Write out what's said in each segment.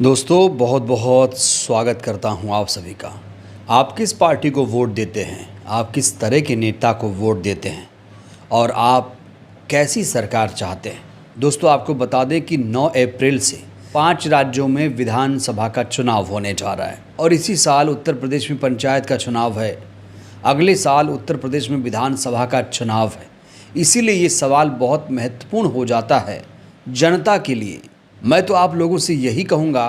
दोस्तों बहुत बहुत स्वागत करता हूं आप सभी का। आप किस पार्टी को वोट देते हैं, आप किस तरह के नेता को वोट देते हैं और आप कैसी सरकार चाहते हैं। दोस्तों आपको बता दें कि 9 अप्रैल से 5 राज्यों में विधानसभा का चुनाव होने जा रहा है और इसी साल उत्तर प्रदेश में पंचायत का चुनाव है। अगले साल उत्तर प्रदेश में विधानसभा का चुनाव है। इसीलिए ये सवाल बहुत महत्वपूर्ण हो जाता है जनता के लिए। मैं तो आप लोगों से यही कहूँगा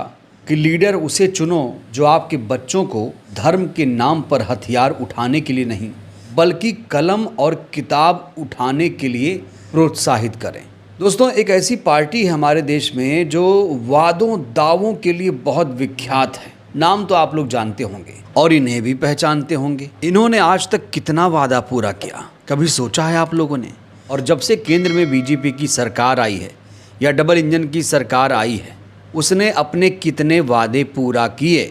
कि लीडर उसे चुनो जो आपके बच्चों को धर्म के नाम पर हथियार उठाने के लिए नहीं बल्कि कलम और किताब उठाने के लिए प्रोत्साहित करें। दोस्तों एक ऐसी पार्टी है हमारे देश में जो वादों दावों के लिए बहुत विख्यात है। नाम तो आप लोग जानते होंगे और इन्हें भी पहचानते होंगे। इन्होंने आज तक कितना वादा पूरा किया, कभी सोचा है आप लोगों ने? और जब से केंद्र में बीजेपी की सरकार आई है या डबल इंजन की सरकार आई है, उसने अपने कितने वादे पूरा किए?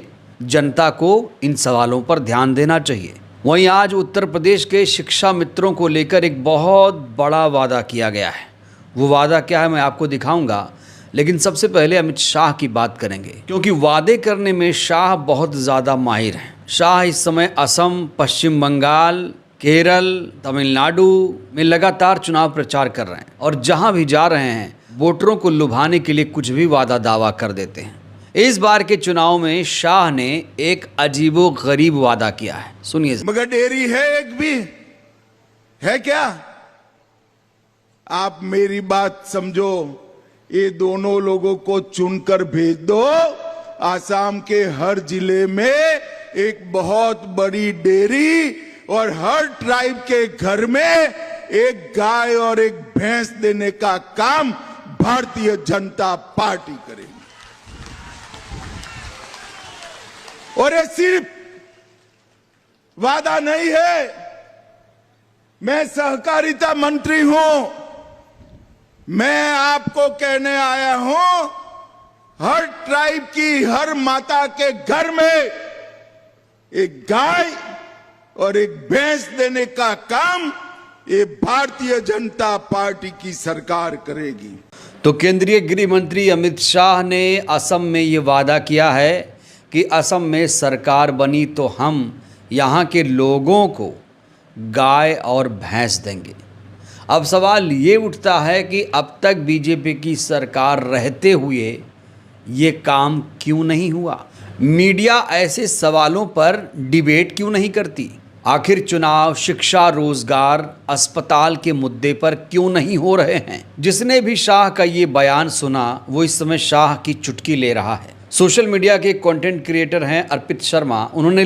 जनता को इन सवालों पर ध्यान देना चाहिए। वहीं आज उत्तर प्रदेश के शिक्षा मित्रों को लेकर एक बहुत बड़ा वादा किया गया है। वो वादा क्या है मैं आपको दिखाऊंगा, लेकिन सबसे पहले अमित शाह की बात करेंगे, क्योंकि वादे करने में शाह बहुत ज़्यादा माहिर हैं। शाह इस समय असम, पश्चिम बंगाल, केरल, तमिलनाडु में लगातार चुनाव प्रचार कर रहे हैं और जहां भी जा रहे हैं वोटरों को लुभाने के लिए कुछ भी वादा दावा कर देते हैं। इस बार के चुनाव में शाह ने एक अजीबो गरीब वादा किया है, सुनिए। मगर डेयरी है एक भी है क्या? आप मेरी बात समझो, ये दोनों लोगों को चुनकर भेज दो। आसाम के हर जिले में एक बहुत बड़ी डेयरी और हर ट्राइब के घर में एक गाय और एक भैंस देने का काम भारतीय जनता पार्टी करेगी। और ये सिर्फ वादा नहीं है। मैं सहकारिता मंत्री हूं। मैं आपको कहने आया हूं, हर ट्राइब की हर माता के घर में एक गाय और एक भैंस देने का काम ये भारतीय जनता पार्टी की सरकार करेगी। तो केंद्रीय गृह मंत्री अमित शाह ने असम में ये वादा किया है कि असम में सरकार बनी तो हम यहाँ के लोगों को गाय और भैंस देंगे। अब सवाल ये उठता है कि अब तक बीजेपी की सरकार रहते हुए ये काम क्यों नहीं हुआ? मीडिया ऐसे सवालों पर डिबेट क्यों नहीं करती? आखिर चुनाव, शिक्षा, रोजगार, अस्पताल के मुद्दे पर क्यों नहीं हो रहे हैं? जिसने भी शाह का ये बयान सुना वो इस समय शाह की चुटकी ले रहा है। सोशल मीडिया के कंटेंट क्रिएटर हैं अर्पित शर्मा, उन्होंने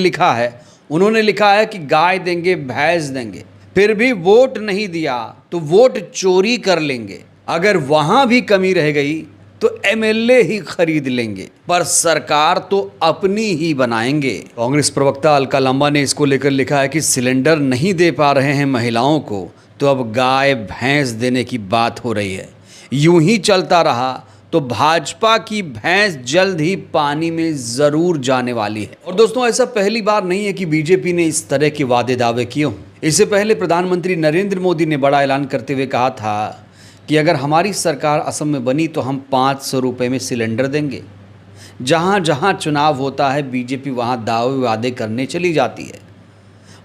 लिखा है कि गाय देंगे, भैंस देंगे, फिर भी वोट नहीं दिया तो वोट चोरी कर लेंगे। अगर वहां भी कमी रह गई तो एमएलए ही खरीद लेंगे, पर सरकार तो अपनी ही बनाएंगे। कांग्रेस प्रवक्ता अलका लांबा ने इसको लेकर लिखा है कि सिलेंडर नहीं दे पा रहे हैं महिलाओं को तो अब गाय भैंस देने की बात हो रही है। यूं ही चलता रहा तो भाजपा की भैंस जल्द ही पानी में जरूर जाने वाली है। और दोस्तों ऐसा पहली बार नहीं है कि बीजेपी ने इस तरह के वादे दावे किए हों। इससे पहले प्रधानमंत्री नरेंद्र मोदी ने बड़ा ऐलान करते हुए कहा था कि अगर हमारी सरकार असम में बनी तो हम 500 रुपये में सिलेंडर देंगे। जहाँ जहाँ चुनाव होता है बीजेपी वहाँ दावे वादे करने चली जाती है।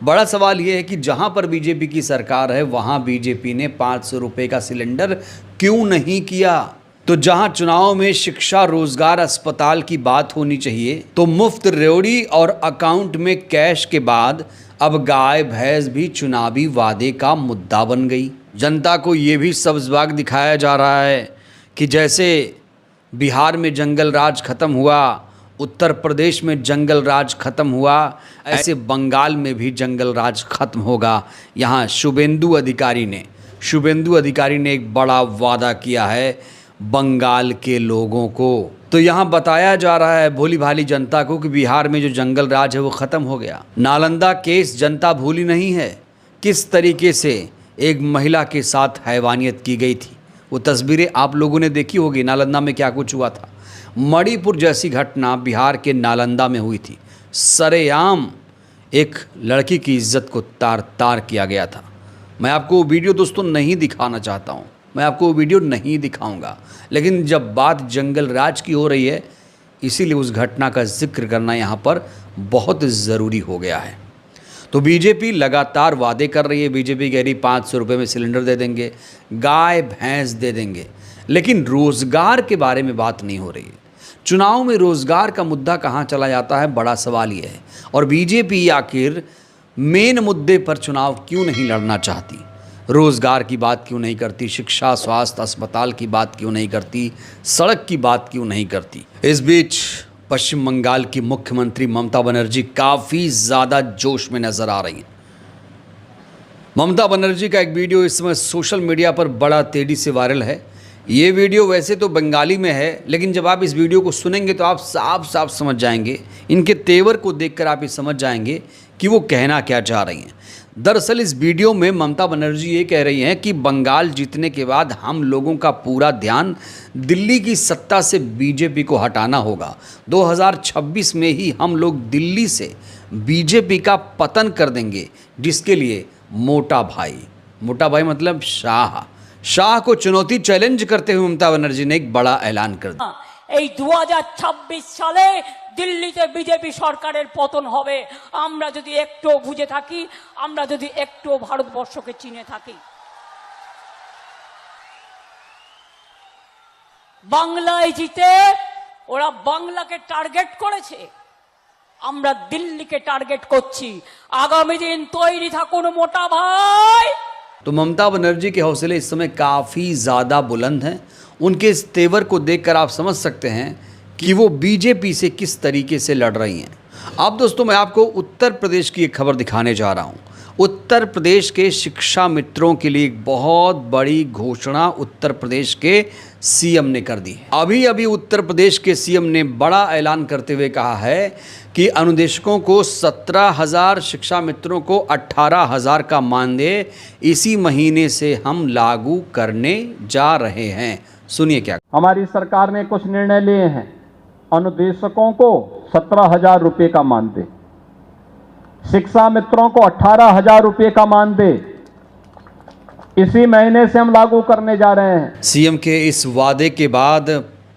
बड़ा सवाल ये है कि जहाँ पर बीजेपी की सरकार है वहाँ बीजेपी ने 500 रुपये का सिलेंडर क्यों नहीं किया? तो जहाँ चुनाव में शिक्षा, रोजगार, अस्पताल की बात होनी चाहिए तो मुफ्त रेवड़ी और अकाउंट में कैश के बाद अब गाय भैंस भी चुनावी वादे का मुद्दा बन गई। जनता को ये भी सब्ज बाग दिखाया जा रहा है कि जैसे बिहार में जंगल राज खत्म हुआ, उत्तर प्रदेश में जंगल राज खत्म हुआ, ऐसे बंगाल में भी जंगल राज खत्म होगा। यहाँ शुभेंदु अधिकारी ने एक बड़ा वादा किया है बंगाल के लोगों को। तो यहाँ बताया जा रहा है भोली भाली जनता को कि बिहार में जो जंगल राज है वो ख़त्म हो गया। नालंदा केस जनता भूली नहीं है, किस तरीके से एक महिला के साथ हैवानियत की गई थी। वो तस्वीरें आप लोगों ने देखी होगी, नालंदा में क्या कुछ हुआ था। मणिपुर जैसी घटना बिहार के नालंदा में हुई थी। सरेआम एक लड़की की इज्जत को तार तार किया गया था। मैं आपको वो वीडियो दोस्तों नहीं दिखाना चाहता हूँ, मैं आपको वो वीडियो नहीं दिखाऊंगा। लेकिन जब बात जंगल राज की हो रही है इसीलिए उस घटना का जिक्र करना यहाँ पर बहुत ज़रूरी हो गया है। तो बीजेपी लगातार वादे कर रही है। बीजेपी कह रही 500 रुपये में सिलेंडर दे देंगे, गाय भैंस दे देंगे, लेकिन रोज़गार के बारे में बात नहीं हो रही है। चुनाव में रोज़गार का मुद्दा कहाँ चला जाता है, बड़ा सवाल ये है। और बीजेपी आखिर मेन मुद्दे पर चुनाव क्यों नहीं लड़ना चाहती, रोज़गार की बात क्यों नहीं करती, शिक्षा, स्वास्थ्य, अस्पताल की बात क्यों नहीं करती, सड़क की बात क्यों नहीं करती। इस बीच पश्चिम बंगाल की मुख्यमंत्री ममता बनर्जी काफ़ी ज़्यादा जोश में नज़र आ रही हैं। ममता बनर्जी का एक वीडियो इस समय सोशल मीडिया पर बड़ा तेज़ी से वायरल है। ये वीडियो वैसे तो बंगाली में है, लेकिन जब आप इस वीडियो को सुनेंगे तो आप साफ साफ समझ जाएंगे, इनके तेवर को देखकर आप ये समझ जाएंगे कि वो कहना क्या चाह रही हैं। दरअसल इस वीडियो में ममता बनर्जी ये कह रही हैं कि बंगाल जीतने के बाद हम लोगों का पूरा ध्यान दिल्ली की सत्ता से बीजेपी को हटाना होगा। 2026 में ही हम लोग दिल्ली से बीजेपी का पतन कर देंगे, जिसके लिए मोटा भाई मतलब शाह को चुनौती चैलेंज करते हुए ममता बनर्जी ने एक बड़ा ऐलान कर दिया। 2026 সালে দিল্লিতে বিজেপি সরকারের পতন হবে। আমরা যদি একটু বুঝে থাকি, আমরা যদি একটু ভারতবর্ষকে চিনে থাকি। বাংলায় জিতে ওরা বাংলাকে টার্গেট করেছে, আমরা দিল্লিকে টার্গেট করছি। আগামী দিন তৈরি থাকুন মোটা ভাই। तो ममता बनर्जी के हौसले इस समय काफ़ी ज़्यादा बुलंद हैं। उनके इस तेवर को देखकर आप समझ सकते हैं कि वो बीजेपी से किस तरीके से लड़ रही हैं। अब दोस्तों मैं आपको उत्तर प्रदेश की एक खबर दिखाने जा रहा हूँ। उत्तर प्रदेश के शिक्षा मित्रों के लिए एक बहुत बड़ी घोषणा उत्तर प्रदेश के सीएम ने कर दी है। अभी उत्तर प्रदेश के सीएम ने बड़ा ऐलान करते हुए कहा है कि अनुदेशकों को 17,000, शिक्षा मित्रों को 18,000 का मानदेय इसी महीने से हम लागू करने जा रहे हैं। सुनिए क्या हमारी सरकार ने कुछ निर्णय लिए हैं। अनुदेशकों को 17,000 रुपये का मानदेय, शिक्षा मित्रों को 18,000 रुपये का मानदेय इसी महीने से हम लागू करने जा रहे हैं। सीएम के इस वादे के बाद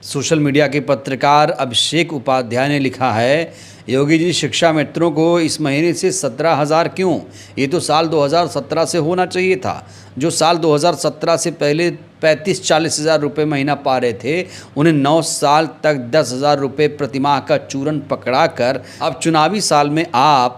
सोशल मीडिया के पत्रकार अभिषेक उपाध्याय ने लिखा है, योगी जी शिक्षा मित्रों को इस महीने से 17,000 क्यों? ये तो साल 2017 से होना चाहिए था। जो साल 2017 से पहले 35-40 हज़ार रुपये महीना पा रहे थे, उन्हें 9 साल तक 10,000 रुपये प्रतिमाह का चूरन पकड़ा कर अब चुनावी साल में आप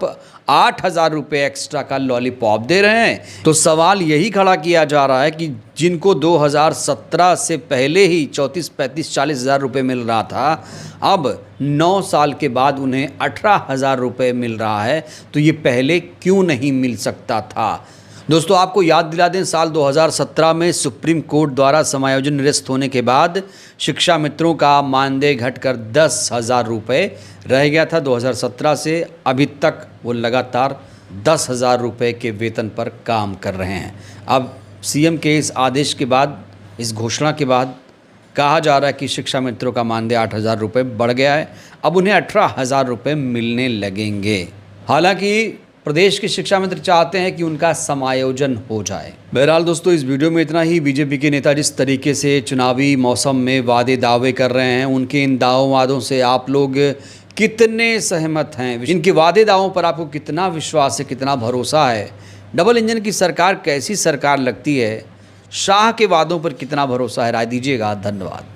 8,000 रुपये एक्स्ट्रा का लॉलीपॉप दे रहे हैं। तो सवाल यही खड़ा किया जा रहा है कि जिनको 2017 से पहले ही 34, 35, 40 हज़ार रुपये मिल रहा था, अब 9 साल के बाद उन्हें 18,000 रुपये मिल रहा है, तो ये पहले क्यों नहीं मिल सकता था? दोस्तों आपको याद दिला दें, साल 2017 में सुप्रीम कोर्ट द्वारा समायोजन निरस्त होने के बाद शिक्षा मित्रों का मानदेय घटकर 10,000 रुपये रह गया था। 2017 से अभी तक वो लगातार 10,000 रुपये के वेतन पर काम कर रहे हैं। अब सीएम के इस आदेश के बाद, इस घोषणा के बाद कहा जा रहा है कि शिक्षा मित्रों का मानदेय 8,000 रुपये बढ़ गया है। अब उन्हें 18,000 रुपये मिलने लगेंगे। हालांकि प्रदेश के शिक्षा मित्र चाहते हैं कि उनका समायोजन हो जाए। बहरहाल दोस्तों इस वीडियो में इतना ही। बीजेपी के नेता जिस तरीके से चुनावी मौसम में वादे दावे कर रहे हैं, उनके इन दावों वादों से आप लोग कितने सहमत हैं? इनके वादे दावों पर आपको कितना विश्वास है, कितना भरोसा है? डबल इंजन की सरकार कैसी सरकार लगती है? शाह के वादों पर कितना भरोसा है? राय दीजिएगा। धन्यवाद।